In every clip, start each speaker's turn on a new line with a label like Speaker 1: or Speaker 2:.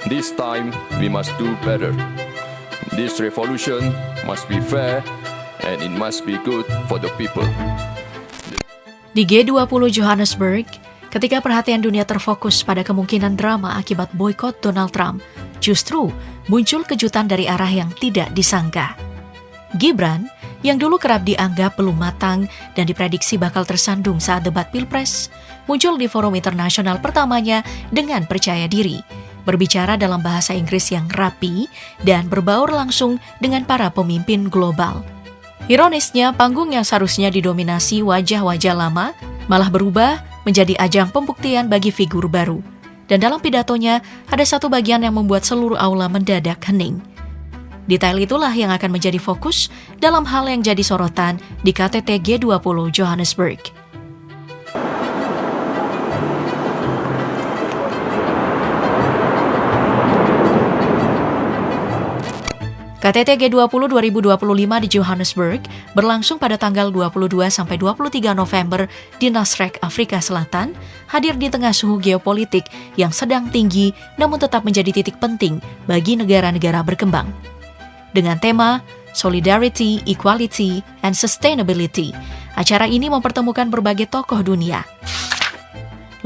Speaker 1: This time, we must do better. This revolution must be fair and it must be good for the people.
Speaker 2: Di G20 Johannesburg, ketika perhatian dunia terfokus pada kemungkinan drama akibat boikot Donald Trump, justru muncul kejutan dari arah yang tidak disangka. Gibran, yang dulu kerap dianggap belum matang dan diprediksi bakal tersandung saat debat Pilpres, muncul di forum internasional pertamanya dengan percaya diri, berbicara dalam bahasa Inggris yang rapi dan berbaur langsung dengan para pemimpin global. Ironisnya, panggung yang seharusnya didominasi wajah-wajah lama malah berubah menjadi ajang pembuktian bagi figur baru. Dan dalam pidatonya, ada satu bagian yang membuat seluruh aula mendadak hening. Detail itulah yang akan menjadi fokus dalam hal yang jadi sorotan di KTT G20 Johannesburg. KTT G20 2025 di Johannesburg berlangsung pada tanggal 22-23 November di Nasrec, Afrika Selatan, hadir di tengah suhu geopolitik yang sedang tinggi namun tetap menjadi titik penting bagi negara-negara berkembang. Dengan tema Solidarity, Equality, and Sustainability, acara ini mempertemukan berbagai tokoh dunia.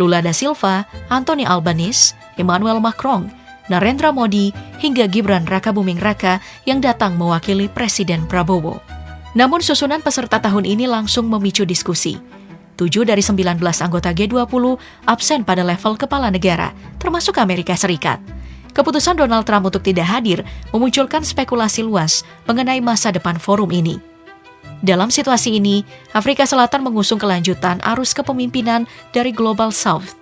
Speaker 2: Lula da Silva, Anthony Albanese, Emmanuel Macron, Narendra Modi, hingga Gibran Rakabuming Raka yang datang mewakili Presiden Prabowo. Namun susunan peserta tahun ini langsung memicu diskusi. 7 dari 19 anggota G20 absen pada level kepala negara, termasuk Amerika Serikat. Keputusan Donald Trump untuk tidak hadir memunculkan spekulasi luas mengenai masa depan forum ini. Dalam situasi ini, Afrika Selatan mengusung kelanjutan arus kepemimpinan dari Global South,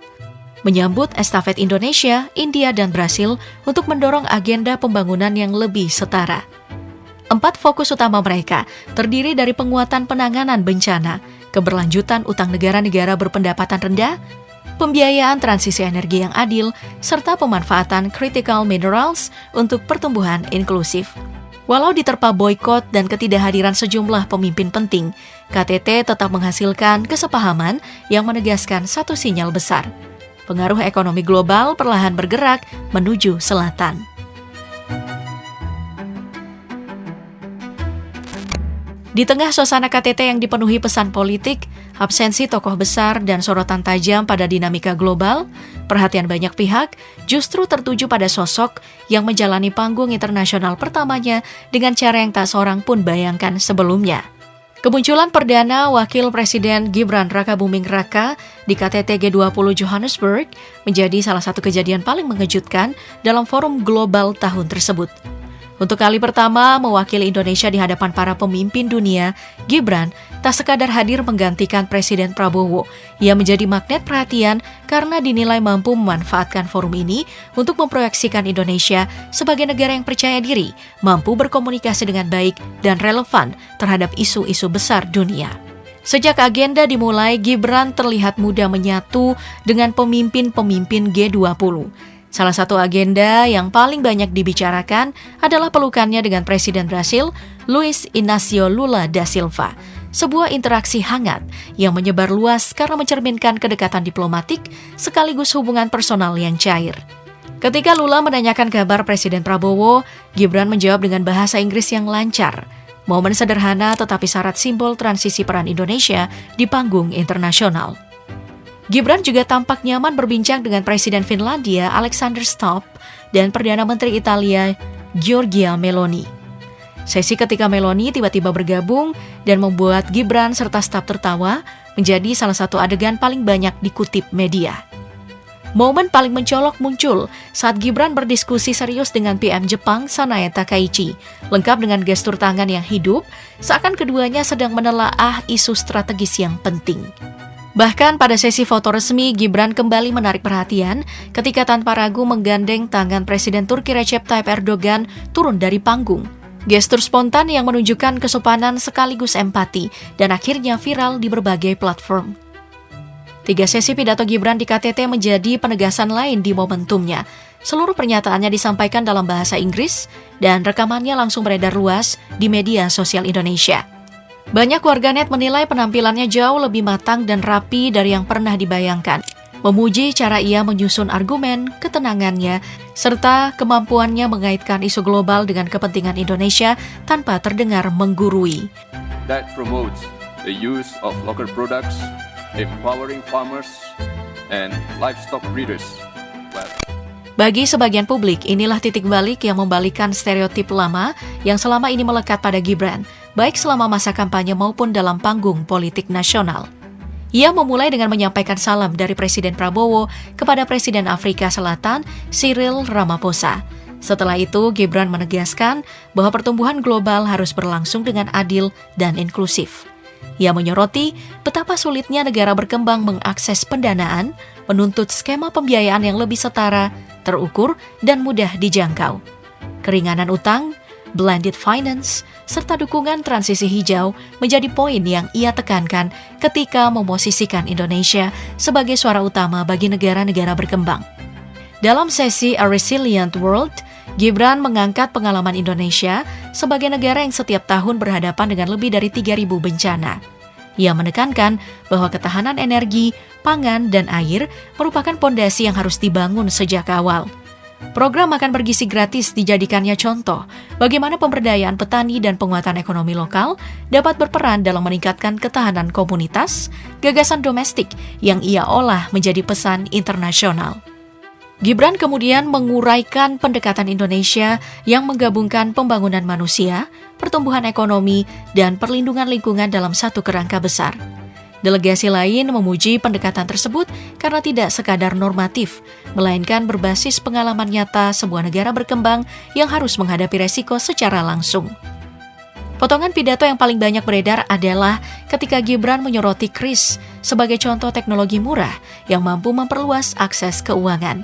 Speaker 2: menyambut estafet Indonesia, India, dan Brasil untuk mendorong agenda pembangunan yang lebih setara. 4 fokus utama mereka terdiri dari penguatan penanganan bencana, keberlanjutan utang negara-negara berpendapatan rendah, pembiayaan transisi energi yang adil, serta pemanfaatan critical minerals untuk pertumbuhan inklusif. Walau diterpa boikot dan ketidakhadiran sejumlah pemimpin penting, KTT tetap menghasilkan kesepahaman yang menegaskan satu sinyal besar. Pengaruh ekonomi global perlahan bergerak menuju selatan. Di tengah suasana KTT yang dipenuhi pesan politik, absensi tokoh besar dan sorotan tajam pada dinamika global, perhatian banyak pihak justru tertuju pada sosok yang menjalani panggung internasional pertamanya dengan cara yang tak seorang pun bayangkan sebelumnya. Kemunculan perdana Wakil Presiden Gibran Rakabuming Raka di KTT G20 Johannesburg menjadi salah satu kejadian paling mengejutkan dalam forum global tahun tersebut. Untuk kali pertama mewakili Indonesia di hadapan para pemimpin dunia, Gibran tak sekadar hadir menggantikan Presiden Prabowo. Ia menjadi magnet perhatian karena dinilai mampu memanfaatkan forum ini untuk memproyeksikan Indonesia sebagai negara yang percaya diri, mampu berkomunikasi dengan baik dan relevan terhadap isu-isu besar dunia. Sejak agenda dimulai, Gibran terlihat mudah menyatu dengan pemimpin-pemimpin G20. Salah satu agenda yang paling banyak dibicarakan adalah pelukannya dengan Presiden Brasil, Luiz Inácio Lula da Silva. Sebuah interaksi hangat yang menyebar luas karena mencerminkan kedekatan diplomatik sekaligus hubungan personal yang cair. Ketika Lula menanyakan kabar Presiden Prabowo, Gibran menjawab dengan bahasa Inggris yang lancar. Momen sederhana tetapi syarat simbol transisi peran Indonesia di panggung internasional. Gibran juga tampak nyaman berbincang dengan Presiden Finlandia Alexander Stubb dan Perdana Menteri Italia Giorgia Meloni. Sesi ketika Meloni tiba-tiba bergabung dan membuat Gibran serta Stubb tertawa menjadi salah satu adegan paling banyak dikutip media. Momen paling mencolok muncul saat Gibran berdiskusi serius dengan PM Jepang Sanae Takaichi, lengkap dengan gestur tangan yang hidup, seakan keduanya sedang menelaah isu strategis yang penting. Bahkan pada sesi foto resmi, Gibran kembali menarik perhatian ketika tanpa ragu menggandeng tangan Presiden Turki Recep Tayyip Erdogan turun dari panggung. Gestur spontan yang menunjukkan kesopanan sekaligus empati dan akhirnya viral di berbagai platform. 3 sesi pidato Gibran di KTT menjadi penegasan lain di momentumnya. Seluruh pernyataannya disampaikan dalam bahasa Inggris dan rekamannya langsung beredar luas di media sosial Indonesia. Banyak warganet menilai penampilannya jauh lebih matang dan rapi dari yang pernah dibayangkan. memuji cara ia menyusun argumen, ketenangannya, serta kemampuannya mengaitkan isu global dengan kepentingan Indonesia tanpa terdengar menggurui.
Speaker 1: That promotes the use of local products, empowering farmers and livestock breeders.
Speaker 2: Bagi sebagian publik, inilah titik balik yang membalikkan stereotip lama yang selama ini melekat pada Gibran, baik selama masa kampanye maupun dalam panggung politik nasional. Ia memulai dengan menyampaikan salam dari Presiden Prabowo kepada Presiden Afrika Selatan, Cyril Ramaphosa. Setelah itu, Gibran menegaskan bahwa pertumbuhan global harus berlangsung dengan adil dan inklusif. Ia menyoroti betapa sulitnya negara berkembang mengakses pendanaan, menuntut skema pembiayaan yang lebih setara, terukur, dan mudah dijangkau. Keringanan utang, blended finance, serta dukungan transisi hijau menjadi poin yang ia tekankan ketika memosisikan Indonesia sebagai suara utama bagi negara-negara berkembang. Dalam sesi A Resilient World, Gibran mengangkat pengalaman Indonesia sebagai negara yang setiap tahun berhadapan dengan lebih dari 3.000 bencana. Ia menekankan bahwa ketahanan energi, pangan, dan air merupakan pondasi yang harus dibangun sejak awal. Program makan bergizi gratis dijadikannya contoh bagaimana pemberdayaan petani dan penguatan ekonomi lokal dapat berperan dalam meningkatkan ketahanan komunitas, gagasan domestik yang ia olah menjadi pesan internasional. Gibran kemudian menguraikan pendekatan Indonesia yang menggabungkan pembangunan manusia, pertumbuhan ekonomi, dan perlindungan lingkungan dalam satu kerangka besar. Delegasi lain memuji pendekatan tersebut karena tidak sekadar normatif, melainkan berbasis pengalaman nyata sebuah negara berkembang yang harus menghadapi resiko secara langsung. Potongan pidato yang paling banyak beredar adalah ketika Gibran menyoroti KRIS sebagai contoh teknologi murah yang mampu memperluas akses keuangan.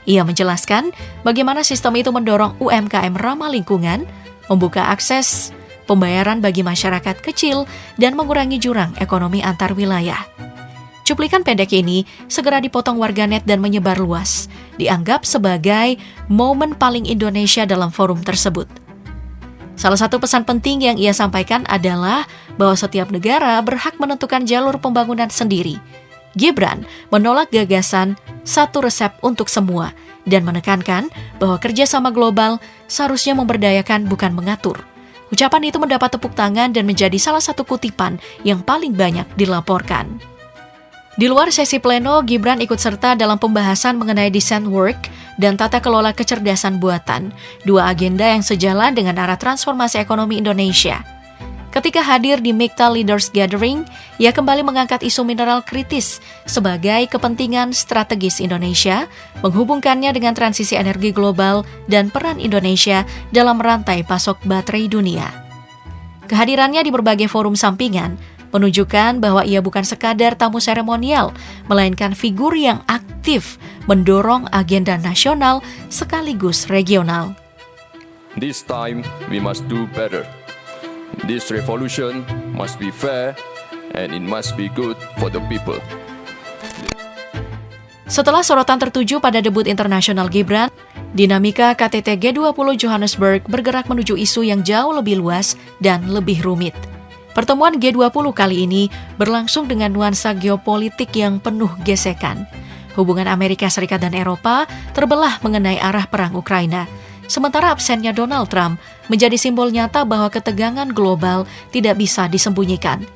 Speaker 2: Ia menjelaskan bagaimana sistem itu mendorong UMKM ramah lingkungan, membuka akses pembayaran bagi masyarakat kecil, dan mengurangi jurang ekonomi antar wilayah. Cuplikan pendek ini segera dipotong warganet dan menyebar luas, dianggap sebagai momen paling Indonesia dalam forum tersebut. Salah satu pesan penting yang ia sampaikan adalah bahwa setiap negara berhak menentukan jalur pembangunan sendiri. Gibran menolak gagasan satu resep untuk semua dan menekankan bahwa kerjasama global seharusnya memberdayakan bukan mengatur. Ucapan itu mendapat tepuk tangan dan menjadi salah satu kutipan yang paling banyak dilaporkan. Di luar sesi pleno, Gibran ikut serta dalam pembahasan mengenai design work dan tata kelola kecerdasan buatan, dua agenda yang sejalan dengan arah transformasi ekonomi Indonesia. Ketika hadir di MIKTA Leaders Gathering, ia kembali mengangkat isu mineral kritis sebagai kepentingan strategis Indonesia, menghubungkannya dengan transisi energi global dan peran Indonesia dalam rantai pasok baterai dunia. Kehadirannya di berbagai forum sampingan menunjukkan bahwa ia bukan sekadar tamu seremonial, melainkan figur yang aktif mendorong agenda nasional sekaligus regional.
Speaker 1: This time we must do better. This revolution must be fair and it must be good for the people.
Speaker 2: Setelah sorotan tertuju pada debut internasional Gibran, dinamika KTT G20 Johannesburg bergerak menuju isu yang jauh lebih luas dan lebih rumit. Pertemuan G20 kali ini berlangsung dengan nuansa geopolitik yang penuh gesekan. Hubungan Amerika Serikat dan Eropa terbelah mengenai arah perang Ukraina. Sementara absennya Donald Trump menjadi simbol nyata bahwa ketegangan global tidak bisa disembunyikan.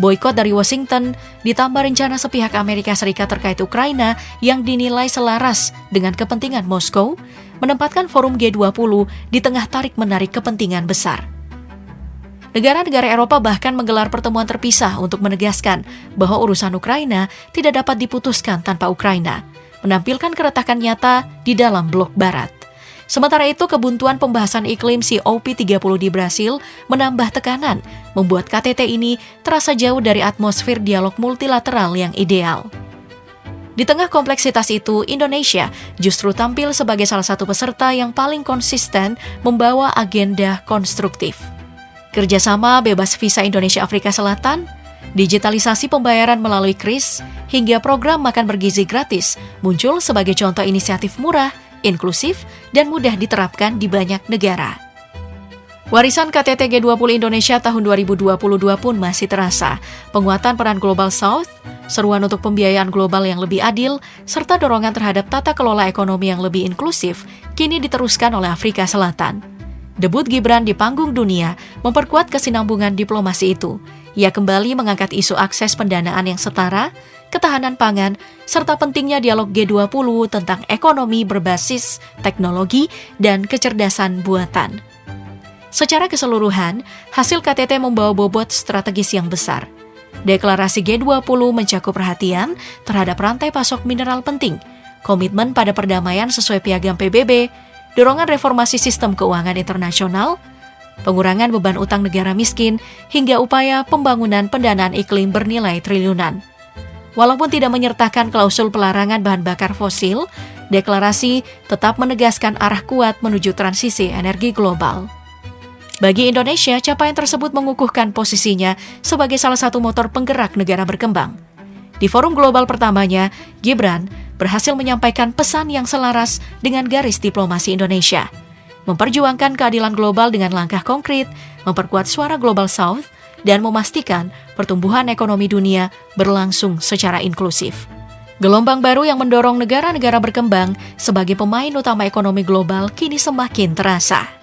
Speaker 2: Boikot dari Washington ditambah rencana sepihak Amerika Serikat terkait Ukraina yang dinilai selaras dengan kepentingan Moskow, menempatkan forum G20 di tengah tarik-menarik kepentingan besar. Negara-negara Eropa bahkan menggelar pertemuan terpisah untuk menegaskan bahwa urusan Ukraina tidak dapat diputuskan tanpa Ukraina, menampilkan keretakan nyata di dalam blok Barat. Sementara itu, kebuntuan pembahasan iklim COP30 di Brasil menambah tekanan, membuat KTT ini terasa jauh dari atmosfer dialog multilateral yang ideal. Di tengah kompleksitas itu, Indonesia justru tampil sebagai salah satu peserta yang paling konsisten membawa agenda konstruktif. Kerjasama bebas visa Indonesia-Afrika Selatan, digitalisasi pembayaran melalui KRIS, hingga program makan bergizi gratis muncul sebagai contoh inisiatif murah, inklusif, dan mudah diterapkan di banyak negara. Warisan KTT G20 Indonesia tahun 2022 pun masih terasa. Penguatan peran Global South, seruan untuk pembiayaan global yang lebih adil, serta dorongan terhadap tata kelola ekonomi yang lebih inklusif, kini diteruskan oleh Afrika Selatan. Debut Gibran di panggung dunia memperkuat kesinambungan diplomasi itu. Ia kembali mengangkat isu akses pendanaan yang setara, ketahanan pangan, serta pentingnya dialog G20 tentang ekonomi berbasis teknologi dan kecerdasan buatan. Secara keseluruhan, hasil KTT membawa bobot strategis yang besar. Deklarasi G20 mencakup perhatian terhadap rantai pasok mineral penting, komitmen pada perdamaian sesuai piagam PBB, dorongan reformasi sistem keuangan internasional, pengurangan beban utang negara miskin, hingga upaya pembangunan pendanaan iklim bernilai triliunan. Walaupun tidak menyertakan klausul pelarangan bahan bakar fosil, deklarasi tetap menegaskan arah kuat menuju transisi energi global. Bagi Indonesia, capaian tersebut mengukuhkan posisinya sebagai salah satu motor penggerak negara berkembang. Di forum global pertamanya, Gibran berhasil menyampaikan pesan yang selaras dengan garis diplomasi Indonesia, memperjuangkan keadilan global dengan langkah konkret, memperkuat suara Global South, dan memastikan pertumbuhan ekonomi dunia berlangsung secara inklusif. Gelombang baru yang mendorong negara-negara berkembang sebagai pemain utama ekonomi global kini semakin terasa.